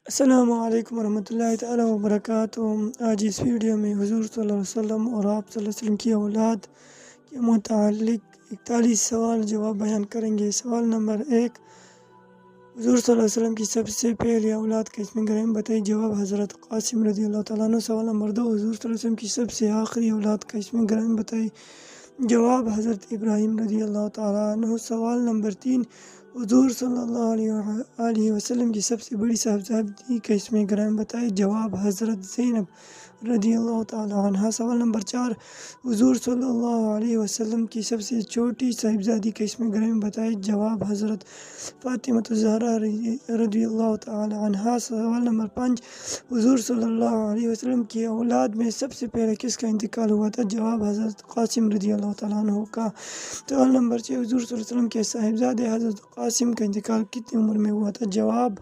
السلام علیکم ورحمۃ اللہ تعالیٰ وبرکاتہ۔ آج اس ویڈیو میں حضور صلی اللہ علیہ وسلم اور آپ صلی اللہ علیہ وسلم کی اولاد کے متعلق 41 سوال جواب بیان کریں گے۔ سوال نمبر 1، حضور صلی اللہ علیہ وسلم کی سب سے پہلی اولاد کا اسم گرامی بتائی۔ جواب حضرت قاسم رضی اللہ تعالیٰ عنہ۔ سوال نمبر 2، حضور صلی اللہ علیہ وسلم کی سب سے آخری اولاد کا اسم گرامی بتائی۔ جواب حضرت ابراہیم رضی اللہ تعالیٰ عنہ۔ سوال نمبر 3، حضور صلی اللہ علیہ وسلم کی سب سے بڑی صاحبزادی کا اسم گرامی بتائے۔ جواب حضرت زینب رضی اللہ تعالیٰ عنہ۔ سوال نمبر 4، حضور صلی اللہ علیہ وسلم کی سب سے چھوٹی صاحبزادی کا اسم گرامی بتائے۔ جواب حضرت فاطمہ الزہرا رضی اللہ تعالیٰ عنہ۔ سوال نمبر 5، حضور صلی اللہ علیہ وسلم کی اولاد میں سب سے پہلے کس کا انتقال ہوا تھا؟ جواب حضرت قاسم رضی اللہ تعالیٰ عنہ کا۔ سوال نمبر 6، حضور صلی اللہ علیہ وسلم کے صاحبزادے حضرت قاسم کا انتقال کتنی عمر میں ہوا تھا؟ جواب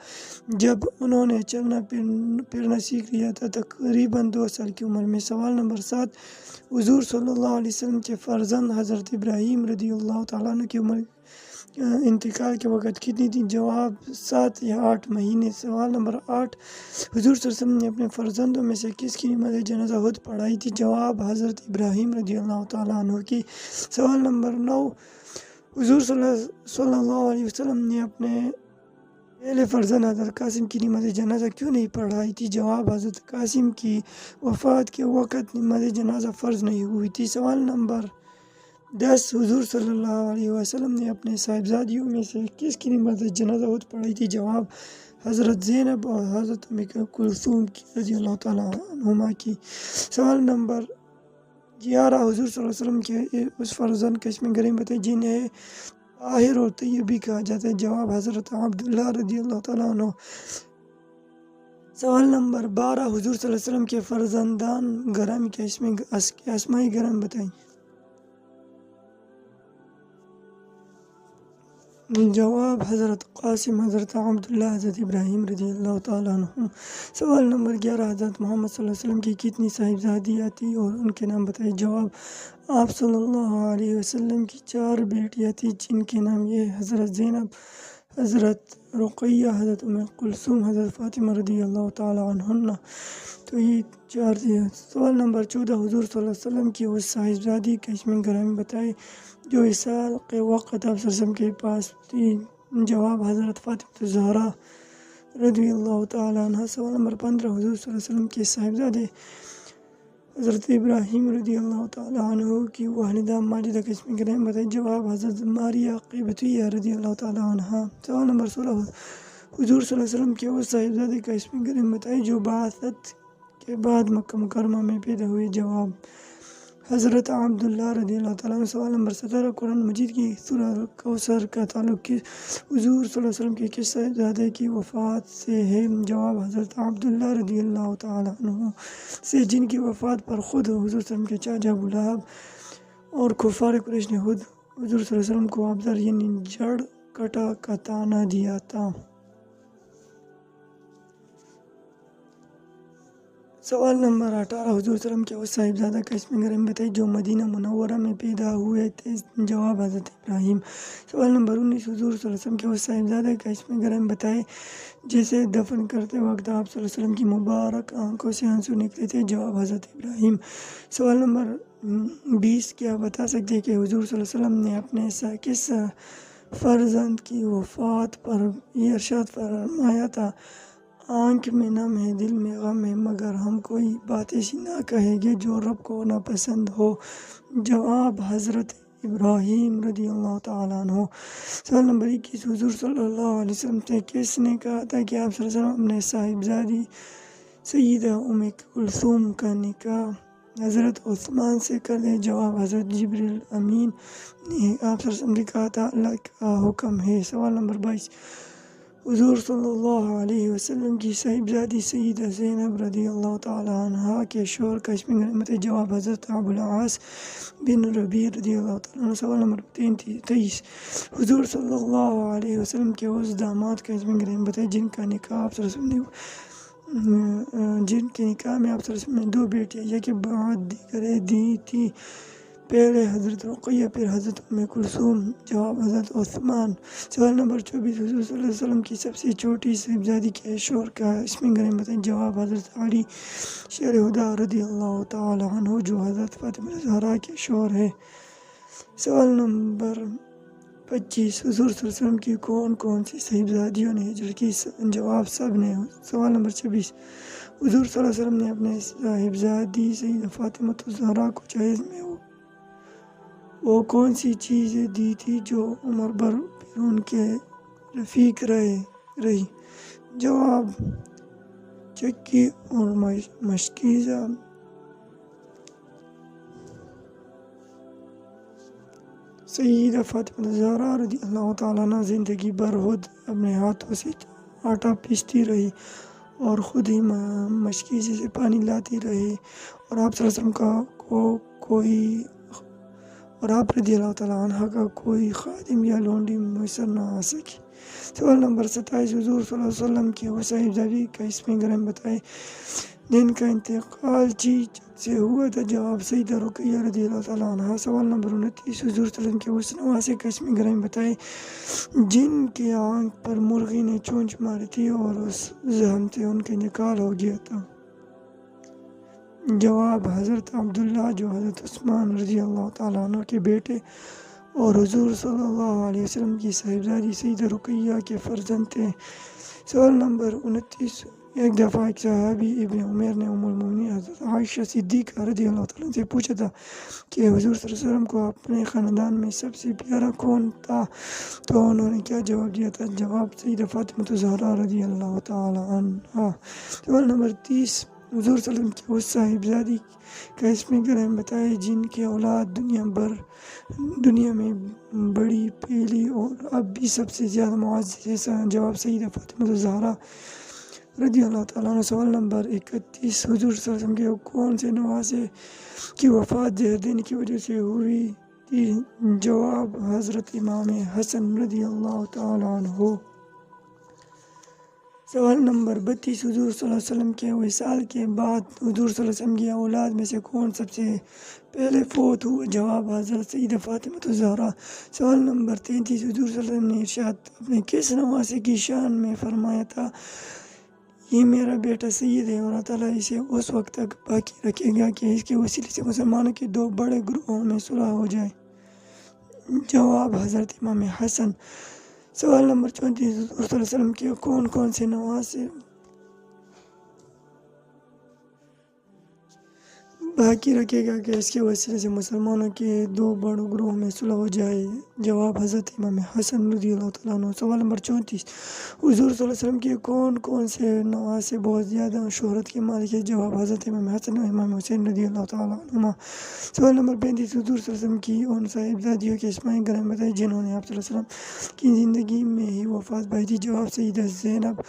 جب انہوں نے چلنا پھرنا سیکھ لیا تھا، تقریباً 2 سال کی عمر میں۔ سوال نمبر 7، حضور صلی اللہ علیہ وسلم کے فرزند حضرت ابراہیم رضی اللہ تعالیٰ عنہ کی عمر انتقال کے وقت کتنی تھی؟ جواب 7 یا 8 مہینے۔ سوال نمبر 8، حضور صلی اللہ علیہ وسلم نے اپنے فرزندوں میں سے کس کی نماز جنازہ خود پڑھائی تھی؟ جواب حضرت ابراہیم رضی اللہ تعالیٰ عنہ کی۔ سوال نمبر 9، حضور صلی اللہ علیہ وسلم نے اپنے پہلے فرزند حضرت قاسم کی نماز جنازہ کیوں نہیں پڑھائی تھی؟ جواب حضرت قاسم کی وفات کے وقت نماز جنازہ فرض نہیں ہوئی تھی۔ سوال نمبر 10، حضور صلی اللہ علیہ وسلم نے اپنے صاحبزادیوں میں سے کس کی نماز جنازہ خود پڑھائی تھی؟ جواب حضرت زینب اور حضرت ام کلثوم رضی اللہ تعالیٰ عنہما کی۔ سوال نمبر 11، حضور صلی اللہ علیہ وسلم کے اس فرزند کا اسم گرامی بتائیں جنہیں طاہر اور طیب بھی کہا جاتا ہے۔ جواب حضرت عبداللہ رضی اللہ تعالیٰ عنہ۔ سوال نمبر 12، حضور صلی اللہ علیہ وسلم کے فرزندان گرامی کے اسماء گرامی بتائیں۔ جواب حضرت قاسم، حضرت عبداللہ، حضرت ابراہیم رضی اللہ تعالیٰ عنہ۔ سوال نمبر 11، حضرت محمد صلی اللہ علیہ وسلم کی کتنی صاحبزادیاں تھیں اور ان کے نام بتائے؟ جواب آپ صلی اللہ علیہ وسلم کی 4 بیٹیاں تھیں جن کے نام یہ حضرت زینب، حضرت رقیہ، حضرت ام کلثوم، حضرت فاطمہ رضی اللہ تعالیٰ عنہن۔ تو یہ 4 تھے۔ سوال نمبر 14، حضور صلی اللہ علیہ وسلم کی اس صاحبزادی کا اسم گرامی بتائے جو وصال کے وقت آپ صلی اللہ علیہ وسلم کے پاس تھی۔ جواب حضرت فاطمہ الزہرا رضی اللہ تعالیٰ عنہ۔ سوال نمبر 15، حضور صلی اللہ علیہ وسلم کے صاحبزادے حضرت ابراہیم رضی اللہ تعالیٰ عنہ کی والدہ ماجدہ کا اسم گرامی بتائے۔ جواب حضرت ماریہ قبطیہ رضی اللہ تعالیٰ عنہ۔ سوال نمبر 16، حضور صلی اللہ علیہ وسلم کے اس صاحبزادے کا اسم گرامی بتائے جو بعثت کے بعد مکہ مکرمہ میں پیدا ہوئے۔ جواب حضرت عبداللہ رضی اللہ تعالیٰ عنہ۔ سوال نمبر 17، قرآن مجید کی سورہ کوثر کا تعلق حضور صلی اللہ علیہ وسلم کے کس صاحبزادے کی وفات سے ہے؟ جواب حضرت عبداللہ رضی اللہ تعالیٰ عنہ سے، جن کی وفات پر خود حضور صلی اللہ علیہ وسلم کے چاچا ابو لہب اور کفار قریش نے خود حضور صلی اللہ علیہ وسلم کو ابزر یعنی جڑ کٹا کا طعنہ دیا تھا۔ سوال نمبر 18، حضور صلی اللہ علیہ وسلم کے اس صاحبزادہ کا اسم گرامی بتائی جو مدینہ منورہ میں پیدا ہوئے تھے۔ جواب حضرت ابراہیم۔ سوال نمبر 19، حضور صلی اللہ علیہ وسلم کے اس صاحبزادہ کا اسم گرامی بتائے جسے دفن کرتے وقت آپ صلی اللہ علیہ وسلم کی مبارک آنکھوں سے آنسو نکلے تھے۔ جواب حضرت ابراہیم۔ سوال نمبر 20، کیا بتا سکتے ہیں کہ حضور صلی اللہ علیہ وسلم نے اپنے کس فرزند کی وفات پر یہ ارشاد فرمایا تھا؟ آنکھ میں نم ہے، دل میں غم ہے، مگر ہم کوئی بات ایسی نہ کہیں گے جو رب کو ناپسند ہو۔ جواب حضرت ابراہیم رضی اللہ تعالیٰ عنہ۔ سوال نمبر 21، حضور صلی اللہ علیہ وسلم سے کس نے کہا تھا کہ آپ صلی اللہ علیہ وسلم اپنے صاحبزادی سیدہ ام کلثوم کا نکاح حضرت عثمان سے کر دیں؟ جواب حضرت جبریل امین نے آپ صلی اللہ علیہ وسلم سے کہا تھا، اللہ کا حکم ہے۔ سوال نمبر 22، حضور صلی اللہ علیہ وسلم کی صاحبزادی سیدہ زینب رضی اللہ تعالیٰ عنہ کے شوہر کا اسم گرامی بتائے۔ جواب حضرت ابو العاص بن ربیع رضی اللہ تعالیٰ عنہ۔ سوال نمبر 23، حضور صلی اللہ علیہ وسلم کے اس داماد کا اسم گرامی بتائے جن کا نکاح آپ صلی اللہ علیہ وسلم جن کے نکاح میں آپ صلی اللہ علیہ وسلم نے 2 بیٹیاں، ایک بعد دیگر دی تھی۔ پہلے حضرت رقیہ پھر حضرت ام کلثوم، جواب حضرت عثمان۔ سوال نمبر 24، حضور صلی اللہ علیہ وسلم کی سب سے چھوٹی صاحبزادی کے شوہر کا اسم گرامی بتائیں۔ جواب حضرت علی شیر ہدا رضی اللہ تعالی عنہ جو حضرت فاطمہ زہرا کے شوہر ہے۔ سوال نمبر 25، حضور صلی اللہ علیہ وسلم کی کون کون سی صاحبزادیوں نے ہجرت کی؟ جواب سب نے۔ سوال نمبر 26، حضور صلی اللہ علیہ وسلم نے اپنے صاحبزادی سیدہ فاطمہ زہرا کو جہیز میں وہ کون سی چیزیں دی تھی جو عمر بھر پھر ان کے رفیق رہی؟ جواب چکی اور مشکیزہ۔ سیدہ فاطمہ زہرا رضی اللہ تعالیٰ عنہ زندگی بھر خود اپنے ہاتھوں سے آٹا پیستی رہی اور خود ہی مشکیزے سے پانی لاتی رہی، اور آپ صلی اللہ علیہ وسلم اور آپ رضی اللہ تعالیٰ عنہ کا کوئی خادم یا لونڈی میسر نہ آ سکی۔ سوال نمبر 27، حضور صلی اللہ علیہ وسلم کی وہ صاحبزادی کا اسم گرامی بتائیں جن کا انتقال چیچ سے ہوا تھا۔ جواب سیدہ رقیہ رضی اللہ تعالیٰ عنہ۔ سوال نمبر 29، حضور صلی اللہ علیہ وسلم کے اس نواسے کا اسم گرامی بتائیں جن کی آنکھ پر مرغی نے چونچ ماری تھی اور اس زخم سے ان کا انتقال ہو گیا تھا۔ جواب حضرت عبداللہ جو حضرت عثمان رضی اللہ تعالیٰ عنہ کے بیٹے اور حضور صلی اللہ علیہ وسلم کی صاحبزادی سیدہ رقیہ کے فرزند تھے۔ سوال نمبر 29، ایک دفعہ ایک صحابی ابن عمر نے ام المومنین حضرت عائشہ صدیقہ رضی اللہ تعالیٰ عنہ سے پوچھا تھا کہ حضور صلی اللہ علیہ وسلم کو اپنے خاندان میں سب سے پیارا کون تھا، تو انہوں نے کیا جواب دیا تھا؟ جواب سیدہ فاطمہ زہرا رضی اللہ تعالیٰ عنہ۔ سوال نمبر 30، حضور صلی اللہ علیہ وسلم کی اس صاحبزادی کا اسم گرامی بتائے جن کی اولاد دنیا میں بڑی پہلی اور اب بھی سب سے زیادہ معزز ہے۔ جواب سیدہ فاطمہ زہرا رضی اللہ تعالیٰ عنہ۔ سوال نمبر 31، حضور صلی اللہ علیہ وسلم کے کون سے نواسے کی وفات زہر دینے کی وجہ سے ہوئی تھی؟ جواب حضرت امام حسن رضی اللہ تعالیٰ عنہ۔ سوال نمبر 32، حضور صلی اللہ علیہ وسلم کے وصال کے بعد حضور صلی اللہ علیہ وسلم کی اولاد میں سے کون سب سے پہلے فوت ہوا؟ جواب حضرت سیدہ فاطمہ زہرا۔ سوال نمبر 33، حضور صلی اللہ علیہ وسلم نے ارشاد اپنے کس نواسے کی شان میں فرمایا تھا یہ میرا بیٹا سید ہے اور اللہ تعالیٰ اسے اس وقت تک باقی رکھے گا کہ اس کے وسیلے سے مسلمانوں کے دو بڑے گروہوں میں صلح ہو جائے؟ جواب حضرت امام حسن۔ سوال نمبر 34، حضور صلی اللہ علیہ وسلم کے کون کون سے نواسے باقی رکھے گا کہ اس کے وسیلے سے مسلمانوں کے دو بڑے گروہوں میں صلح ہو جائے؟ جواب حضرت امام حسن رضی اللہ تعالیٰ عنہ۔ سوال نمبر 34، حضور صلی اللہ علیہ وسلم کے کون کون سے نواسے بہت زیادہ شہرت کے مالک ہیں؟ جواب حضرت امام حسن اور امام حسین رضی اللہ تعالیٰ عنہما۔ سوال نمبر 35، حضور صلی اللہ علیہ وسلم کی ان صاحبزادیوں کے اسماء گرامی بتائیں جنہوں نے آپ صلی اللہ علیہ وسلم کی زندگی میں ہی وفات پائی تھی؟ جواب سیدہ زینب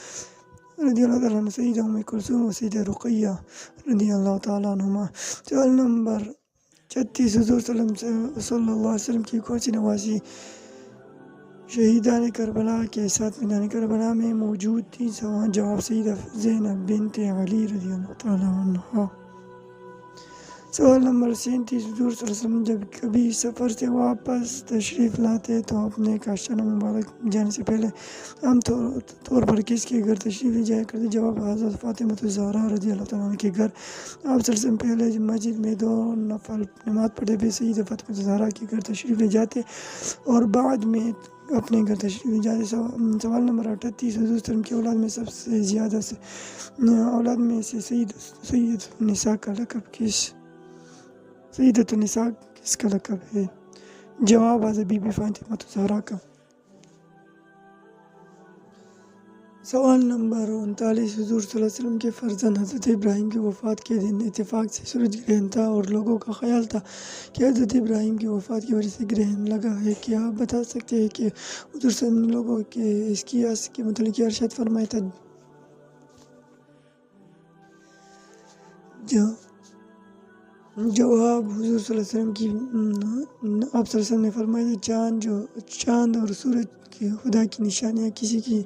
رضی اللہ تعالیٰ عنہ، سیدہ ام کلثوم اور سیدہ رقیہ رضی اللہ تعالیٰ عنہما۔ سوال نمبر 36، حضور صلی اللہ علیہ وسلم کی کون سی نواسی شہیدان کربلا کے ساتھ میدان کربلا میں موجود تھی؟ جواب سیدہ زینب بنت علی رضی اللہ تعالیٰ عنہ۔ سوال نمبر 37، حضور صلی اللہ علیہ وسلم جب کبھی سفر سے واپس تشریف لاتے تو اپنے کاشانہ مبارک جانے سے پہلے عام طور پر کس کے گھر تشریف لے جایا کرتے؟ جواب حضرت فاطمہ زہرا رضی اللہ تعالیٰ عنہ کے گھر۔ آپ صلی اللہ علیہ وسلم پہلے مسجد میں 2 نفل نماز پڑھتے پھر سیدہ فاطمہ زہرا کے گھر تشریف لے جاتے اور بعد میں اپنے گھر تشریف لے جاتے۔ سوال نمبر 38، حضور صلی اللہ علیہ وسلم کی اولاد میں سب سے زیادہ اولاد میں سے سیدۃ النساء کا لقب ہے؟ جواب حضرت بی بی فاطمہ زہرا کا۔ سوال نمبر 39، حضور صلی اللہ علیہ وسلم کے فرزند حضرت ابراہیم کی وفات کے دن اتفاق سے سورج گرہن تھا اور لوگوں کا خیال تھا کہ حضرت ابراہیم کی وفات کی وجہ سے گرہن لگا ہے۔ کیا آپ بتا سکتے ہیں کہ حضور صلی اللہ علیہ وسلم نے لوگوں کے اس قیاس کے متعلق کیا ارشاد فرمایا تھا؟ جواب حضور صلی اللہ علیہ وسلم کی آپ صلی اللہ علیہ وسلم نے فرمایا تھا چاند اور سورج کی خدا کی نشانیاں کسی کی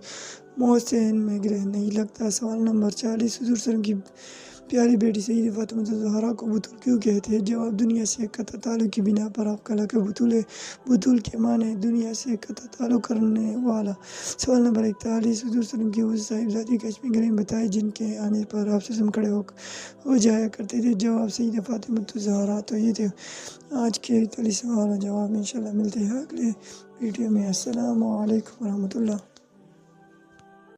موت سے ان میں گرہن نہیں لگتا۔ سوال نمبر 40، حضور صلی اللہ علیہ وسلم کی پیاری بیٹی سید فاطمہ الزہرا کو بطول کیوں کہتے ہیں؟ جواب: دنیا سے قطع تعلق کی بنا پر آپ کا لقب بطول ہے۔ بطول کے معنی دنیا سے قطع تعلق کرنے والا۔ سوال نمبر 41، حضور صلی اللہ علیہ وسلم کی وہ صاحبزادی کشمی گرین بتائیں جن کے آنے پر آپ صلی اللہ علیہ وسلم کھڑے ہو جایا کرتے تھے۔ جواب: سید فاطمہ الزہرا۔ تو یہ تھے آج کے 41 سوال و جواب۔ انشاءاللہ ملتے ہیں اگلے ویڈیو میں۔ السلام علیکم ورحمۃ اللہ۔